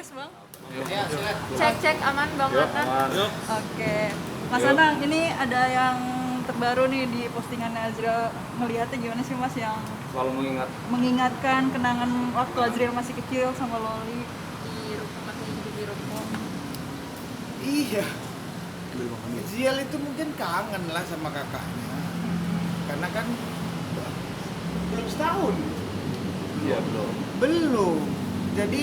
tes bang. Ya, Cek aman bang Anang. Oke. Mas Anang, ini ada yang terbaru nih di postingannya Azriel. Melihatnya gimana sih mas, yang selalu mengingatkan kenangan waktu Azriel masih kecil sama Loli di rumah di rumah. Iya. Ziel itu mungkin kangen lah sama kakaknya. Karena kan belum setahun. Iya belum. Belum. Jadi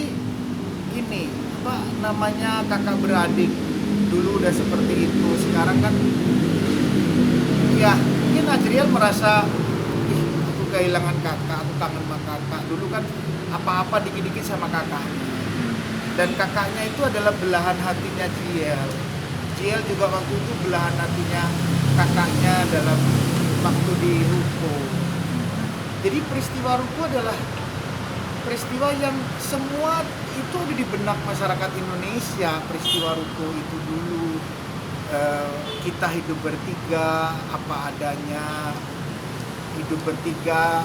gini, apa namanya, kakak beradik dulu udah seperti itu. Sekarang kan ya mungkin Azriel merasa aku kehilangan kakak, aku kangen sama kakak. Dulu kan apa-apa dikit-dikit sama kakaknya. Dan kakaknya itu adalah belahan hatinya Ziel. Ziel juga waktu itu belahan hatinya kakaknya dalam waktu di Ruko. Jadi peristiwa Ruko adalah peristiwa yang semua itu ada di benak masyarakat Indonesia. Peristiwa Ruko itu dulu kita hidup bertiga apa adanya, hidup bertiga.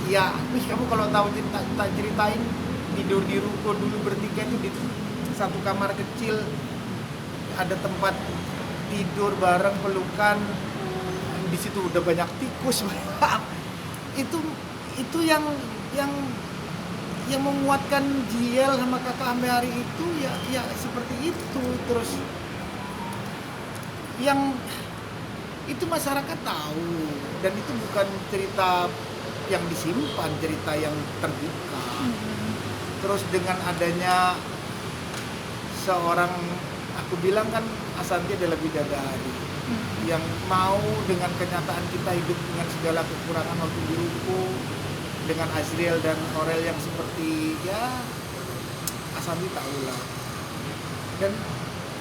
Ya, kamu kalau tahu tak ceritain tidur di Ruko dulu bertiga itu di satu kamar kecil, ada tempat tidur bareng, pelukan, di situ udah banyak tikus. itu yang menguatkan Ziel sama kakak sampai hari itu ya seperti itu. Terus yang itu masyarakat tahu, dan itu bukan cerita yang disimpan, cerita yang terbuka. Terus dengan adanya seorang, aku bilang kan Ashanty adalah bidadari yang mau dengan kenyataan kita hidup dengan segala kekurangan waktu di Ruko, dengan Azriel dan Aurel yang seperti ya Ashanty tahulah. Dan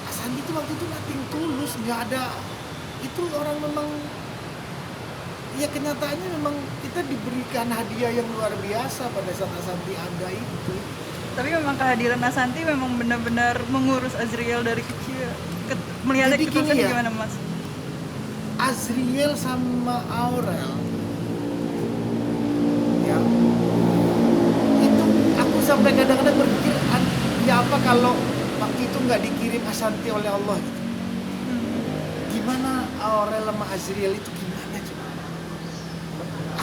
Ashanty itu waktu itu nothing tulus, nggak ada itu orang, memang ya kenyataannya memang kita diberikan hadiah yang luar biasa pada saat Ashanty ada itu. Tapi memang kehadiran Ashanty memang benar-benar mengurus Azriel dari kecil. Melihatnya ketulusan ya, gimana mas? Azriel sama Aurel ya, itu aku sampai kadang-kadang berpikir ya apa kalau waktu itu nggak dikirim Ashanty oleh Allah gitu. Gimana Aurel sama Azriel itu gimana coba?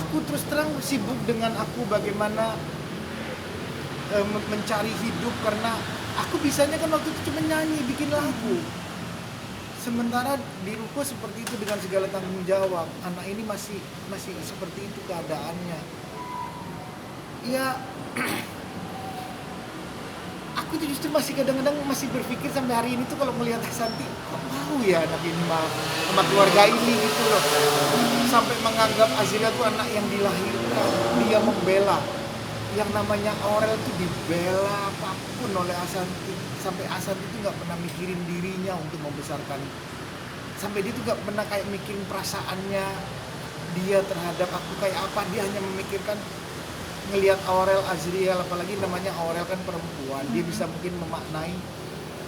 Aku terus terang sibuk dengan aku bagaimana mencari hidup, karena aku bisanya kan waktu itu cuma nyanyi, bikin lagu. Sementara di Ruko seperti itu dengan segala tanggung jawab. Anak ini masih seperti itu keadaannya. Ya, aku tuh justru masih kadang-kadang masih berpikir sampai hari ini tuh kalau melihat Ashanty, kok mau ya anak ini sama keluarga ini gitu loh. Sampai menganggap Azriel tuh anak yang dilahirkan, dia membela. Yang namanya Aurel tuh dibela apapun oleh Ashanty. Sampai Ashanty itu nggak pernah mikirin dirinya untuk membesarkan. Sampai dia tuh nggak pernah kayak mikirin perasaannya dia terhadap aku kayak apa. Dia hanya memikirkan ngelihat Aurel, Azriel, apalagi namanya Aurel kan perempuan. Dia bisa mungkin memaknai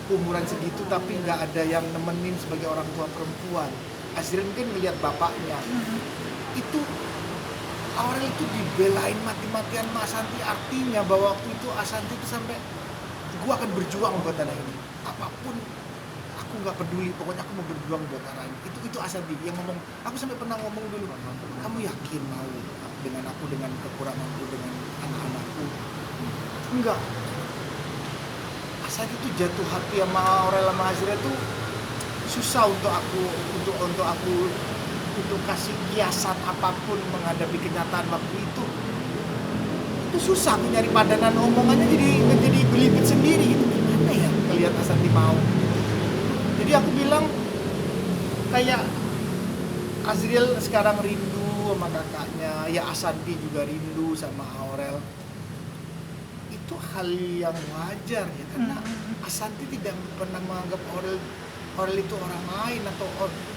umuran segitu tapi nggak ada yang nemenin sebagai orang tua perempuan. Azriel mungkin melihat bapaknya. Itu Aurel itu dibelain mati-matian sama Ashanty, artinya bahwa waktu itu Ashanty itu sampai gue akan berjuang buat anak ini, apapun aku nggak peduli, pokoknya aku mau berjuang buat anak ini. Itu Ashanty yang ngomong. Aku sampai pernah ngomong dulu, kamu yakin mau dengan aku, dengan kekuranganku, dengan anak-anakku? Enggak. Ashanty itu jatuh hati sama Aurel sama Azriel itu susah untuk kasih kiasan apapun menghadapi kenyataan waktu itu. Itu susah, aku nyari padanan omongannya jadi belibet sendiri gitu. Gimana ya ngelihat Ashanty mau. Jadi aku bilang kayak Azriel sekarang rindu sama kakaknya, ya Ashanty juga rindu sama Aurel. Itu hal yang wajar ya, karena Ashanty tidak pernah menganggap Aurel itu orang lain, atau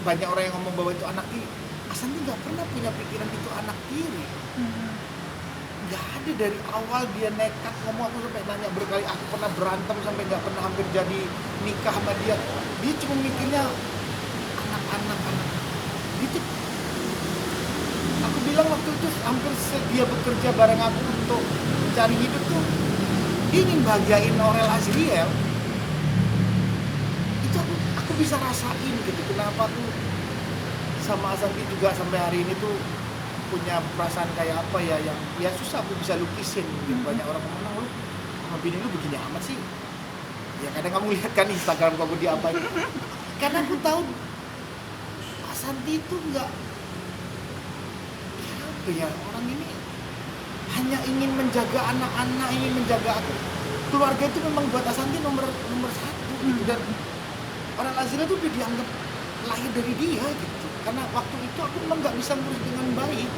banyak orang yang ngomong bahwa itu anak tiri. Ashanty nggak pernah punya pikiran itu anak tiri. Nggak ada, dari awal dia nekat ngomong. Aku sampai nanya berkali, aku pernah berantem sampai nggak pernah hampir jadi nikah sama dia. Dia cuma mikirnya anak-anak. Gitu. Aku bilang waktu itu hampir dia bekerja bareng aku untuk mencari hidup tuh, dia ingin bahagiain Aurel Azriel. Itu aku bisa rasain gitu. Kenapa tuh sama Asanti juga sampai hari ini tuh punya perasaan kayak apa ya, yang ya susah aku bisa lukisin gitu. Banyak orang ngomong, lu sama bini lu begini amat sih. Ya kadang kamu lihat kan Instagram kamu diapain. Karena aku tahu Asanti itu enggak, ya apa ya, orang ini hanya ingin menjaga anak-anak, ingin menjaga aku. Keluarga itu memang buat Asanti nomor satu gitu. Dan orang Azriel itu dianggap lahir dari dia gitu. Karena waktu itu aku memang nggak bisa ngurus dengan baik.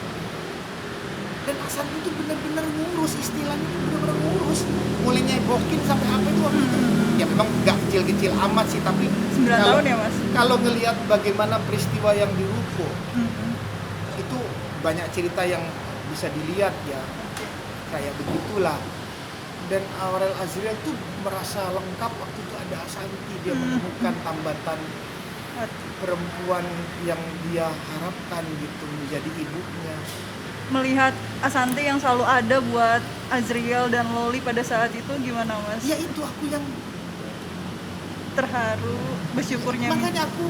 Dan Asanti itu benar-benar ngurus, istilahnya itu benar-benar ngurus. Mulai nyebokin sampai apa itu waktu itu. Ya memang nggak kecil-kecil amat sih, tapi 9 tahun ya Mas? kalau ngelihat bagaimana peristiwa yang di Ruko, itu banyak cerita yang bisa dilihat ya, kayak begitulah. Dan Aurel Azriel tuh merasa lengkap waktu itu ada Asanti. Dia menemukan tambatan perempuan yang dia harapkan gitu menjadi ibunya. Melihat Asanti yang selalu ada buat Azriel dan Loli pada saat itu gimana Mas? Ya itu aku yang Terharu, bersyukurnya. makanya aku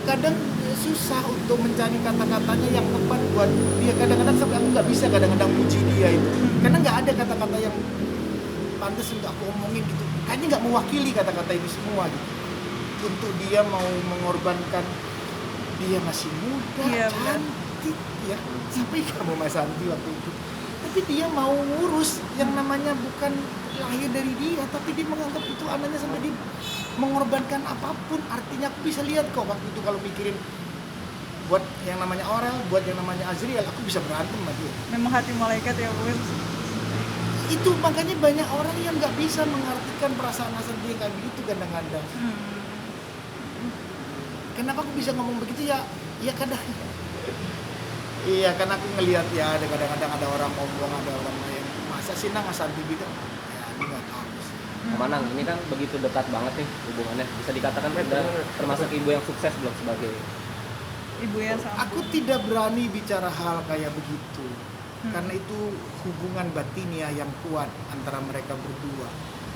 kadang susah untuk mencari kata-katanya yang tepat buat dia. Kadang-kadang sampai aku nggak bisa kadang-kadang puji dia itu, karena nggak ada kata-kata yang pantas untuk aku omongin gitu. Kayaknya nggak mewakili kata-kata ini semua gitu. Untuk dia mau mengorbankan, dia masih muda, Iya, benar. cantik ya, sampai kamu Mas Santi waktu itu. Tapi dia mau ngurus yang namanya bukan lahir dari dia, tapi dia menganggap itu anaknya sampai dia mengorbankan apapun. Artinya aku bisa lihat kok waktu itu kalau mikirin buat yang namanya Aurel, buat yang namanya Azriel, aku bisa berantem sama dia. Memang hati malaikat ya Bu. Itu makanya banyak orang yang nggak bisa mengartikan perasaan Asanti kayak begitu kadang-kadang. Kenapa aku bisa ngomong begitu ya? Ya kadang. Iya, karena aku ngelihat ya ada kadang-kadang ada orang ngomong, ada orang yang masa sih nang Asanti gitu. Ya, aku nggak tahu sih. Manang, ini kan begitu dekat banget nih hubungannya. Bisa dikatakan udah termasuk ibu yang sukses belum sebagai Ibu yang sama. Aku tidak berani bicara hal kayak begitu. Karena itu hubungan batinia yang kuat antara mereka berdua.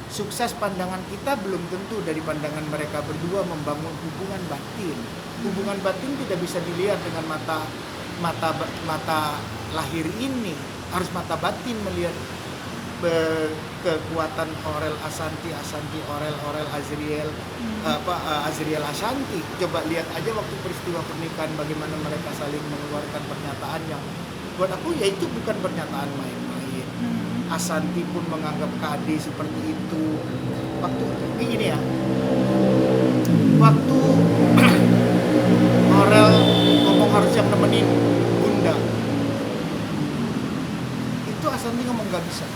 Sukses pandangan kita belum tentu dari pandangan mereka berdua membangun hubungan batin. Hubungan batin tidak bisa dilihat dengan mata lahir ini. Harus mata batin melihat kekuatan Aurel Asanti, Aurel Azriel, Azriel Asanti. Coba lihat aja waktu peristiwa pernikahan bagaimana mereka saling mengeluarkan pernyataan yang buat aku ya itu bukan pernyataan main-main. Asanti pun menganggap Kade seperti itu. Waktu ini ya, waktu Aurel ngomong harus yang nemenin Bunda, itu Asanti ngomong gak bisa.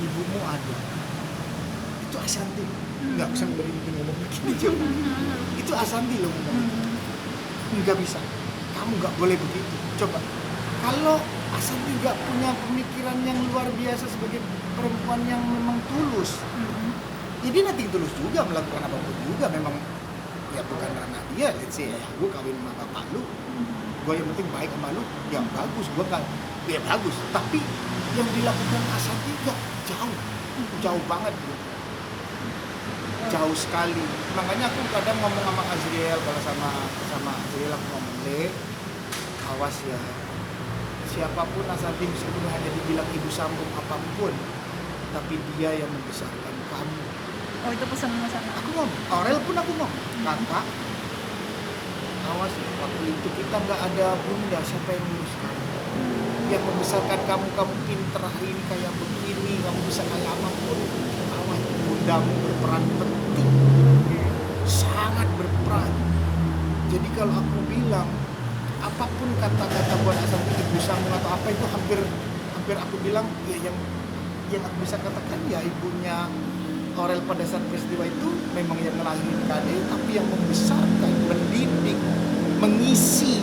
Ibumu ada. Itu Asanti. Nggak bisa berhenti ngomong begini coba. Itu Asanti loh ngomong. Nggak bisa. Kamu nggak boleh begitu. Coba. Kalau Asanti nggak punya pemikiran yang luar biasa sebagai perempuan yang memang tulus, jadi nanti tulus juga melakukan apapun juga. Memang ya bukan ranah dia. Let's say ya, gue kawin sama bapak lu. Gue yang penting baik sama lu. Ya bagus. Gue kan ya bagus. Tapi yang dilakukan Asanti nggak jauh banget bro. Jauh sekali. Makanya aku kadang ngomong sama Azriel, kalau sama Azriel aku ngomong, Le, awas ya, siapapun Asanti meskipun hanya dibilang ibu sambung apapun, tapi dia yang membesarkan kamu. Oh itu pesan Mas Anang. Aku ngomong, Aurel pun aku ngomong, kakak, awas ya, waktu itu kita nggak ada bunda, siapa yang ngurus kamu? Yang membesarkan kamu pinter hari ini kayak begini, kamu bisa kayak apapun, awas, bundamu berperan penting, sangat berperan. Jadi kalau aku bilang apapun kata-kata buat Asanti ibu sambung atau apa itu hampir aku bilang ya yang aku bisa katakan ya ibunya Aurel pada saat peristiwa itu memang yang ngelahirin Kade, tapi yang membesarkan, mendidik, mengisi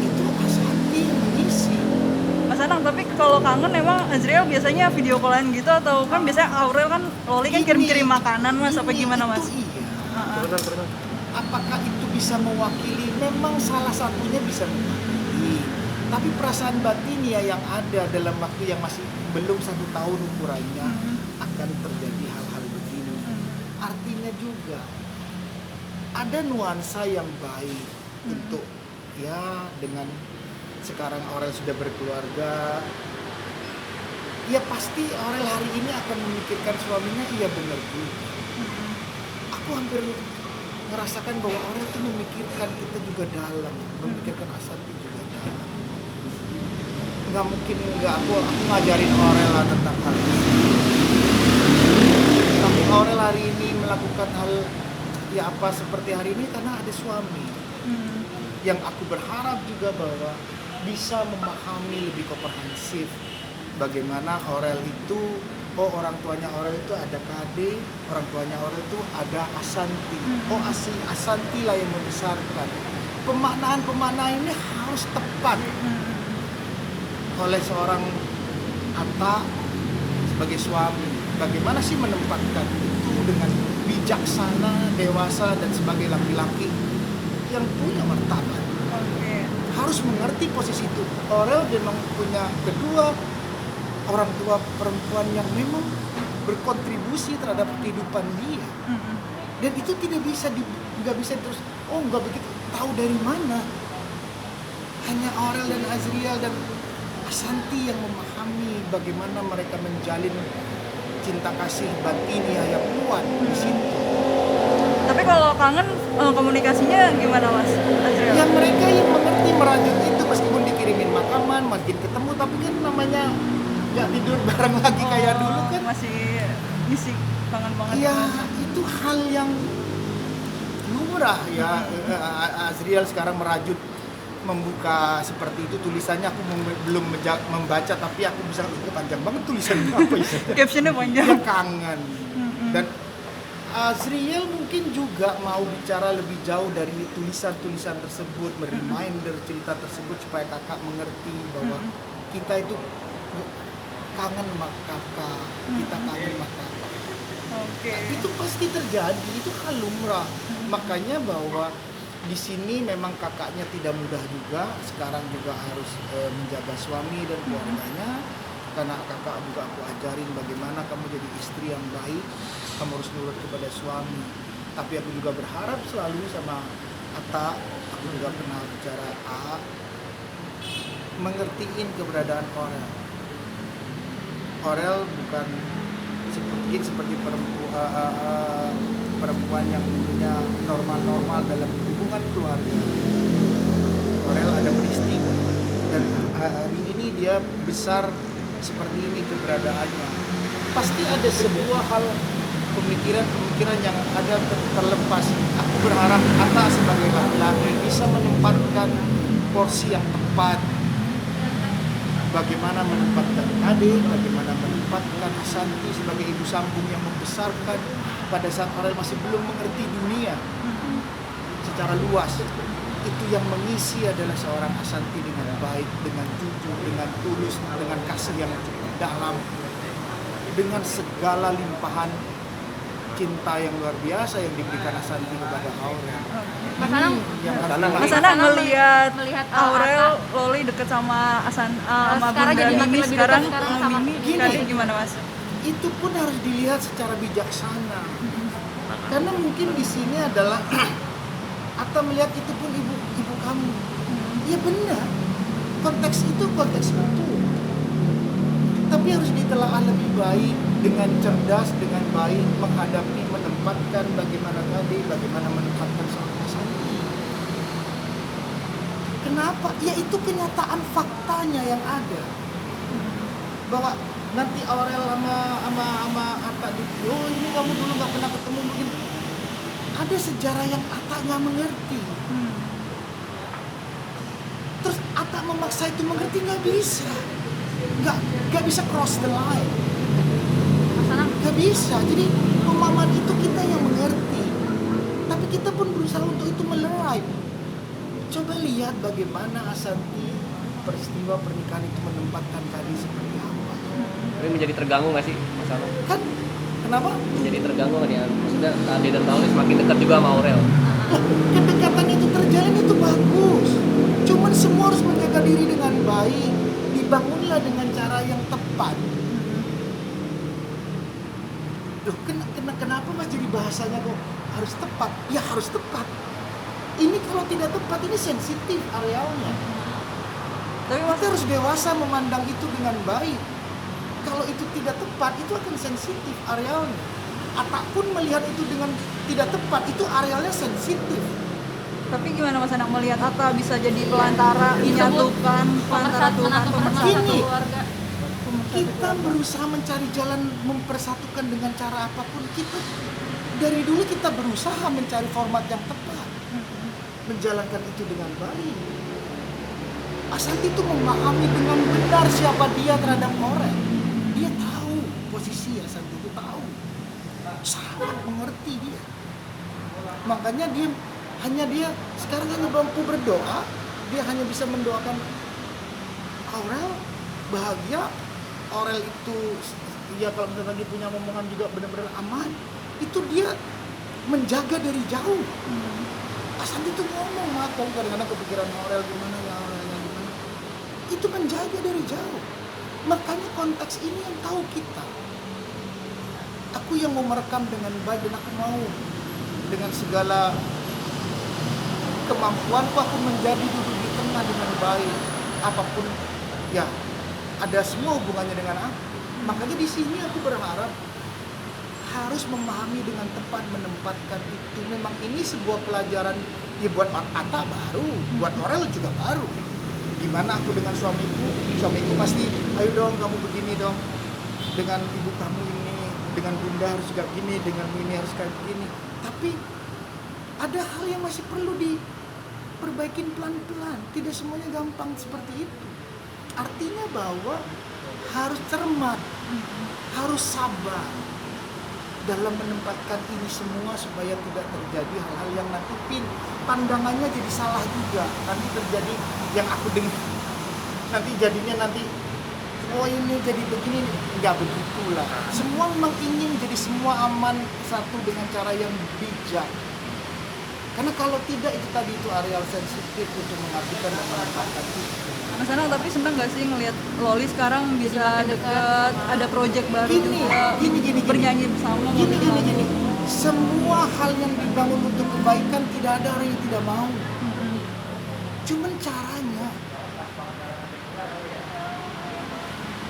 itu Asanti yang mengisi. Mas Anang, tapi kalau kangen emang Azriel biasanya video callan gitu atau kan biasanya Aurel kan Loli kan kirim-kirim makanan Mas apa gimana Mas? Itu iya. Apakah itu bisa mewakili? Memang salah satunya bisa mewakili. Tapi perasaan batinnya yang ada dalam waktu yang masih belum 1 tahun ukurannya akan terjadi hal-hal begini. Artinya juga ada nuansa yang baik untuk ya dengan sekarang Aurel sudah berkeluarga, ya pasti Aurel hari ini akan memikirkan suaminya. Iya benar juga. Aku hampir merasakan bahwa Aurel itu memikirkan kita juga dalam, memikirkan Asanti juga dalam. Nggak mungkin nggak aku ngajarin Aurel lah tentang hal ini. Tapi Aurel hari ini melakukan hal ya apa seperti hari ini karena ada suami. Yang aku berharap juga bahwa bisa memahami lebih komprehensif bagaimana Aurel itu, orang tuanya Aurel itu ada Kade, orang tuanya Aurel itu ada Asanti. Asanti lah yang membesarkan. Pemaknaan ini harus tepat oleh seorang Atta sebagai suami. Bagaimana sih menempatkan itu dengan bijaksana, dewasa dan sebagai laki-laki yang punya martabat. Harus mengerti posisi itu. Aurel memang punya kedua orang tua perempuan yang memang berkontribusi terhadap kehidupan dia. Dan itu nggak bisa terus nggak begitu, tahu dari mana. Hanya Aurel dan Azriel dan Asanti yang memahami bagaimana mereka menjalin cinta kasih batiniah yang kuat di situ. Tapi kalau kangen komunikasinya gimana Mas Azriel? Ya mereka yang mengerti merajut itu, meskipun dikirimin makanan, makin ketemu, tapi kan namanya nggak tidur bareng lagi kayak dulu kan. Masih misi kangen banget. Ya itu hal yang lumrah ya. Azriel sekarang merajut membuka seperti itu, tulisannya aku belum membaca, tapi aku bisa panjang banget tulisannya apa isinya. Captionnya panjang. Dia kangen. Dan Azriel mungkin juga mau bicara lebih jauh dari tulisan-tulisan tersebut, reminder cerita tersebut supaya kakak mengerti bahwa kita itu kangen sama kakak, kita kangen sama kakak. Itu pasti terjadi, itu hal lumrah. Makanya bahwa di sini memang kakaknya tidak mudah juga, sekarang juga harus menjaga suami dan keluarganya. Karena kakak juga aku ajarin bagaimana kamu jadi istri yang baik, kamu harus nurut kepada suami. Tapi aku juga berharap selalu sama Atta, aku juga pernah bicara mengertiin keberadaan Aurel. Aurel bukan seperti perempuan yang punya normal-normal dalam hubungan keluarga. Aurel ada peristiwa dan hari ini dia besar seperti ini keberadaannya. Pasti ada sebuah hal pemikiran yang ada terlepas. Aku berharap Atta sebagai laki-laki bisa menempatkan porsi yang tepat. Bagaimana menempatkan adik, bagaimana menempatkan Asanti sebagai ibu sambung yang membesarkan pada saat Aurel masih belum mengerti dunia secara luas. Itu yang mengisi adalah seorang Asanti dengan baik, dengan jujur, dengan tulus, dengan kasih yang dalam, dengan segala limpahan cinta yang luar biasa yang diberikan Asanti kepada Aurel. Mas Anang, Mas Anang melihat Aurel Loli deket sama sama sekarang Bunda jadi makin Mimi, lebih sekarang dekat sekarang sama Mimi, Kade gimana Mas? Itu pun harus dilihat secara bijaksana. Karena mungkin di sini adalah Atta melihat itu pun ibu kamu. Iya benar. Konteks itu konteks betul. Tapi harus ditelaah lebih baik, dengan cerdas, dengan baik menghadapi, menempatkan bagaimana tadi, bagaimana menempatkan seorang Asanti. Kenapa? Ya itu kenyataan faktanya yang ada. Bahwa nanti Aurel sama Atta ini kamu dulu nggak pernah ketemu, mungkin ada sejarah yang Atta nggak mengerti. Terus Atta memaksa itu mengerti, nggak bisa. Nggak bisa cross the line. Nggak bisa. Jadi pemahaman itu kita yang mengerti. Tapi kita pun berusaha untuk itu melerai. Coba lihat bagaimana Asanti peristiwa pernikahan itu menempatkan tadi seperti apa. Tapi menjadi terganggu nggak sih Mas Anang? Kan kenapa? Menjadi terganggu nggak dia? Maksudnya Kade dan Tauli semakin dekat juga sama Aurel. Kedekatan itu terjalin itu bagus. Cuman semua harus menjaga diri dengan baik. bangunlah dengan cara yang tepat. Loh, kenapa Mas jadi bahasanya kok harus tepat? Ya harus tepat. Ini kalau tidak tepat, ini sensitif arealnya. Tapi Mas, Kita harus dewasa memandang itu dengan baik. Kalau itu tidak tepat, itu akan sensitif arealnya. Atak pun melihat itu dengan tidak tepat, itu arealnya sensitif. tapi gimana Mas Anang melihat Atta bisa jadi pelantara, menyatukan antara Tuhan, pemersatu Gini. keluarga? Kita berusaha mencari jalan mempersatukan dengan cara apapun. Kita dari dulu kita berusaha mencari format yang tepat, menjalankan itu dengan baik. Asanti itu memahami dengan benar siapa dia terhadap orang. Dia tahu posisi Asanti itu tahu, sangat mengerti dia. Makanya dia sekarang hanya mampu berdoa. Dia hanya bisa mendoakan Aurel bahagia. Aurel itu ya kalau misalnya dia punya omongan juga benar-benar aman, itu dia menjaga dari jauh. Asanti itu ngomong, aku kadang-kadang kepikiran Aurel gimana ya, Aurelnya gimana. Itu menjaga dari jauh. Makanya konteks ini yang tahu kita. Aku yang mau merekam dengan baik dan aku mau dengan segala kemampuanku aku menjadi duduk di tengah dengan baik. Apapun ya ada semua hubungannya dengan aku. Makanya di sini aku berharap harus memahami dengan tepat, menempatkan itu. Memang ini sebuah pelajaran ya buat Atta baru, buat Aurel juga baru. Gimana aku dengan suamiku pasti, ayo dong kamu begini dong. Dengan ibu kamu ini, dengan bunda harus juga gini, dengan ini harus kayak begini. Tapi ada hal yang masih perlu diperbaikin pelan-pelan. Tidak semuanya gampang seperti itu. Artinya bahwa harus cermat, harus sabar dalam menempatkan ini semua supaya tidak terjadi hal-hal yang nanti pandangannya jadi salah juga. Nanti terjadi yang aku dengar, nanti jadinya oh ini jadi begini, nggak begitulah. Semua memang ingin jadi semua aman satu dengan cara yang bijak. Karena kalau tidak itu tadi itu areal sensitif untuk mengajukan dan menempatkan itu. Mas Anang tapi seneng gak sih ngelihat Loli sekarang bisa deket, ada project baru juga, Gini. bernyanyi bersama? Gini. Semua hal yang dibangun untuk kebaikan tidak ada orang yang tidak mau. Cuman caranya.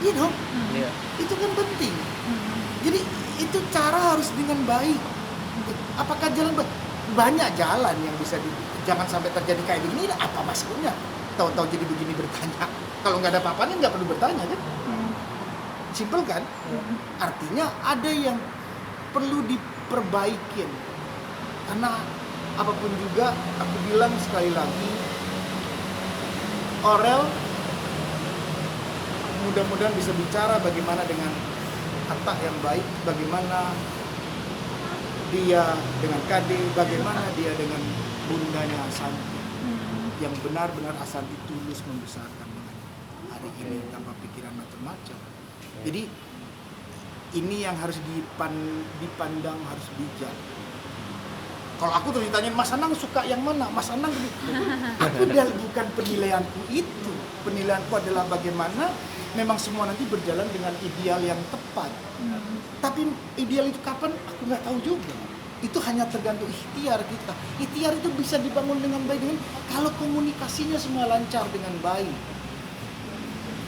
Iya dong. Itu kan penting. Jadi itu cara harus dengan baik. Apakah jalan banyak jalan yang bisa jangan sampai terjadi kayak begini, apa maksudnya? Tahu-tahu jadi begini bertanya. Kalau nggak ada apa-apanya nggak perlu bertanya kan? Simpel kan? Artinya ada yang perlu diperbaikin. Karena apapun juga aku bilang sekali lagi, Aurel mudah-mudahan bisa bicara bagaimana dengan Atta yang baik, bagaimana dia dengan Kade, bagaimana dia dengan bundanya Asanti yang benar-benar Asanti tulus membesarkan dengan hari ini tanpa pikiran macam-macam. Jadi ini yang harus dipandang harus bijak. Kalau aku tuh ditanyain Mas Anang suka yang mana, Mas Anang aku bukan penilaianku itu. Penilaianku adalah bagaimana memang semua nanti berjalan dengan ideal yang tepat. Tapi ideal itu kapan? Aku nggak tahu juga. Itu hanya tergantung ikhtiar kita. Ikhtiar itu bisa dibangun dengan baik kalau komunikasinya semua lancar dengan baik.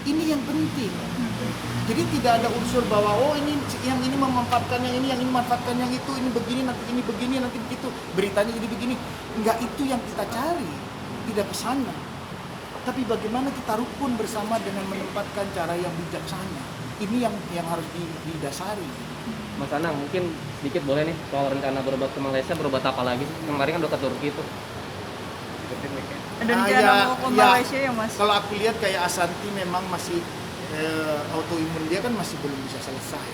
Ini yang penting. Jadi tidak ada unsur bahwa ini yang ini memanfaatkan yang ini memanfaatkan yang itu, ini begini, nanti begitu. Beritanya jadi begini. Enggak itu yang kita cari. Tidak ke sana. Tapi bagaimana kita rukun bersama dengan menempatkan cara yang bijaksana. Ini yang harus didasari. Mas Anang, mungkin sedikit boleh nih soal rencana berobat ke Malaysia, berobat apa lagi? Kemarin kan udah ke Turki tuh. Ada rencana mau ke Malaysia ya Mas? Kalau aku lihat kayak Asanti memang masih autoimun dia kan masih belum bisa selesai.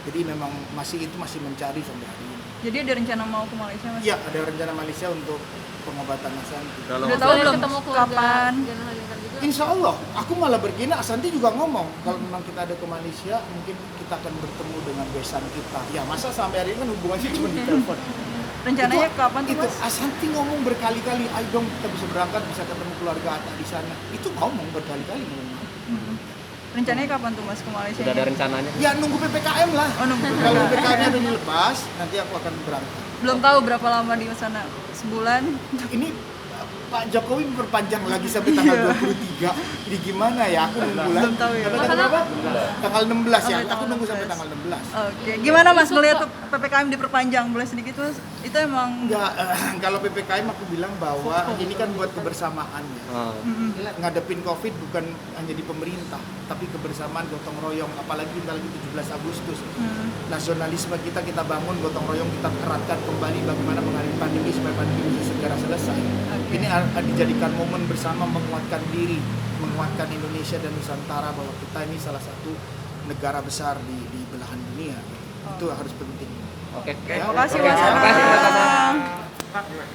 Jadi memang masih mencari sampai hari ini. Jadi ada rencana mau ke Malaysia Mas? Iya, ada rencana Malaysia untuk pengobatan Asanti. Udah tahu belum kapan? Insya Allah, aku malah begini, Asanti juga ngomong kalau memang kita ada ke Malaysia, mungkin kita akan bertemu dengan besan kita. Ya masa sampai hari ini kan hubungannya cuma di telepon. Rencananya kapan tuh Mas? Asanti ngomong berkali-kali, ayo dong kita bisa berangkat, bisa ketemu keluarga Atta di sana. Itu ngomong berkali-kali ngomong. Rencananya kapan tuh Mas ke Malaysia? Sudah ada rencananya? Ya nunggu PPKM lah. Oh, nunggu. Kalau PPKM-nya udah dilepas, nanti aku akan berangkat. Belum tahu berapa lama di sana. Sebulan? Ini Pak Jokowi memperpanjang lagi sampai tanggal 23. Jadi gimana ya? Aku nunggu lah. Belum tahu ya. Sampai tanggal berapa? Tanggal 16 ya. Sampai Aku tanggal nunggu sampai 16. tanggal 16. Oke, gimana Mas melihat tuh PPKM diperpanjang? Boleh sedikit Mas? Itu emang Enggak, kalau PPKM aku bilang bahwa ini kan buat kebersamaan ya. Ngadepin COVID bukan hanya di pemerintah, tapi kebersamaan gotong royong, apalagi kita lagi 17 Agustus. Nasionalisme kita bangun, gotong royong kita eratkan kembali bagaimana menghadapi pandemi supaya pandemi bisa segera selesai. Ini dijadikan momen bersama menguatkan diri, menguatkan Indonesia dan Nusantara bahwa kita ini salah satu negara besar di belahan dunia. Itu harus penting. Oke. Terima kasih Oke. Mas Terima kasih, Mas Anang. Anang.